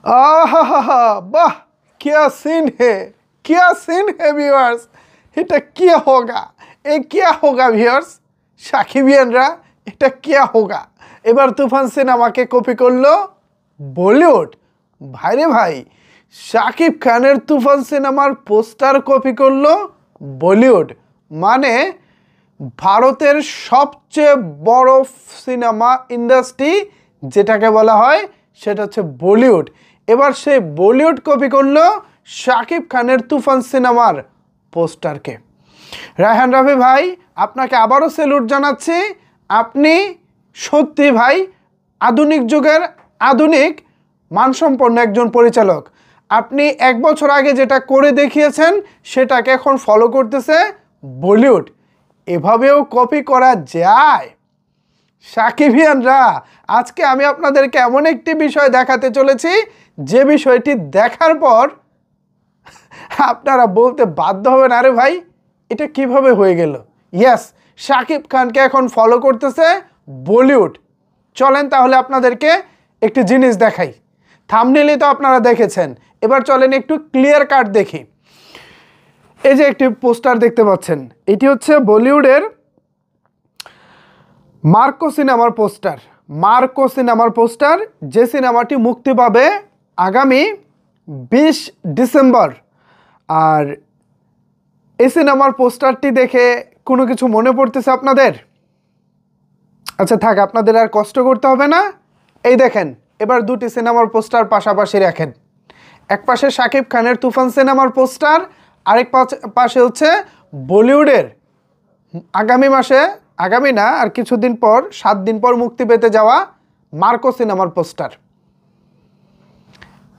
आहा वाह क्या सीन है, क्या सीन है व्यूअर्स। এটা क्या होगा, ये क्या होगा ভিউয়ার্স, সাকিবিয়ানরা এটা क्या होगा। এবার তুফান সিনেমাকে কপি করলো বলিউড। ভাইরে ভাই, শাকিব খানের তুফান সিনেমার পোস্টার কপি করলো বলিউড, মানে ভারতের সবচেয়ে বড় সিনেমা ইন্ডাস্ট্রি যেটাকে বলা হয় সেটা হচ্ছে বলিউড। এবার সেই বলিউড কপি করলো শাকিব খানের তুফান সিনেমার পোস্টারকে। রায়হান রাফি ভাই, আপনাকে আবারও স্যালুট জানাচ্ছি। আপনি সত্যি ভাই আধুনিক যুগের আধুনিক মানসম্পন্ন একজন পরিচালক। আপনি এক বছর আগে যেটা করে দেখিয়েছেন সেটাকে এখন ফলো করতেছে বলিউড। এভাবেও কপি করা যায়? সাকিবিয়ানরা, আজকে আমি আপনাদেরকে এমন একটি বিষয় দেখাতে চলেছি যে বিষয়টি দেখার পর আপনারা বলতে বাধ্য হবেন, আরে ভাই এটা কিভাবে হয়ে গেল। ইয়েস, শাকিব খানকে এখন ফলো করতেছে বলিউড। চলেন তাহলে আপনাদেরকে একটি জিনিস দেখাই। থাম্বনেইলে তো আপনারা দেখেছেন, এবার চলেন একটু ক্লিয়ার কাট দেখি। এই যে একটি পোস্টার দেখতে পাচ্ছেন, এটি হচ্ছে বলিউডের মার্কো সিনেমার পোস্টার। মার্কো সিনেমার পোস্টার, যে সিনেমাটি মুক্তি পাবে আগামী 20 ডিসেম্বর। আর এই সিনেমার পোস্টারটি দেখে কোনো কিছু মনে পড়তেছে আপনাদের? আচ্ছা থাক, আপনাদের আর কষ্ট করতে হবে না। এই দেখেন, এবার দুটি সিনেমার পোস্টার পাশাপাশি রাখেন। এক পাশে শাকিব খানের তুফান সিনেমার পোস্টার, আরেক পাশে হচ্ছে বলিউডের আগামী মাসে, আগামী না আর কিছুদিন পর, 7 দিন পর মুক্তি পেতে যাওয়া মার্কো সিনেমার পোস্টার।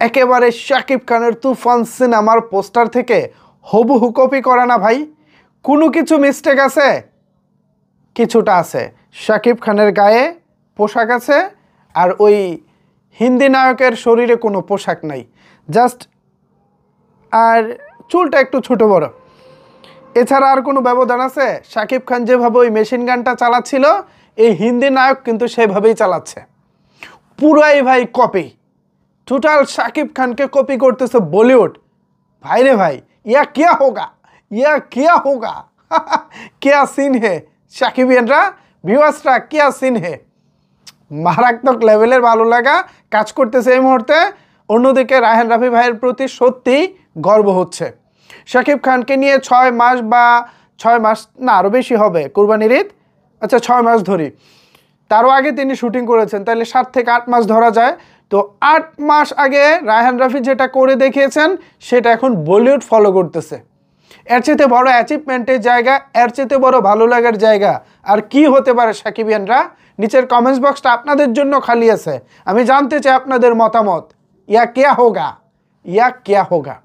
একেবারে শাকিব খানের তুফান সিনেমার পোস্টার থেকে হুবহু কপি করা না ভাই? কোনো কিছু মিস্টেক আছে? কিছুটা আছে। শাকিব খানের গায়ে পোশাক আছে, আর ওই হিন্দি নায়কের শরীরে কোনো পোশাক নাই, জাস্ট আর চুলটা একটু ছোট বড়। এছাড়া আর কোনো ব্যবধান আছে? শাকিব খান যেভাবে ওই মেশিন গানটা চালাচ্ছিল, এই হিন্দি নায়ক কিন্তু সেভাবেই চালাচ্ছে। পুরাই ভাই কপি, টোটাল শাকিব খানকে কপি করতেছে বলিউড। ভাইরে ভাই, ইয়া কিয়া হোগা, ইয়া কিয়া হোগা, কিয়া সিন হে সাকিবিয়ানরা, ভিউয়ার্সরা, কিয়া সিন হে। মারাত্মক লেভেলের ভালো লাগা কাজ করতেছে এই মুহূর্তে। অন্যদিকে রায়হান রাফি ভাইয়ের প্রতি সত্যি গর্ব হচ্ছে। শাকিব খানকে নিয়ে 6 মাস বা 6 মাস না আরও বেশি হবে, কুরবানির ঈদ, আচ্ছা 6 মাস ধরি, তারও আগে তিনি শুটিং করেছেন, তাহলে 7 থেকে 8 মাস ধরা যায়। তো 8 মাস আগে রায়হান রাফি যেটা করে দেখিয়েছেন সেটা এখন বলিউড ফলো করতেছে। এর চেয়ে বড় অ্যাচিভমেন্টের জায়গা, এর চেয়ে বড় ভালো লাগার জায়গা আর কি হতে পারে সাকিবিয়ানরা? নিচের কমেন্টস বক্সটা আপনাদের জন্য খালি আছে, আমি জানতে চাই আপনাদের মতামত। ইয়া কিয়া হোগা, ইয়া কিয়া হোগা।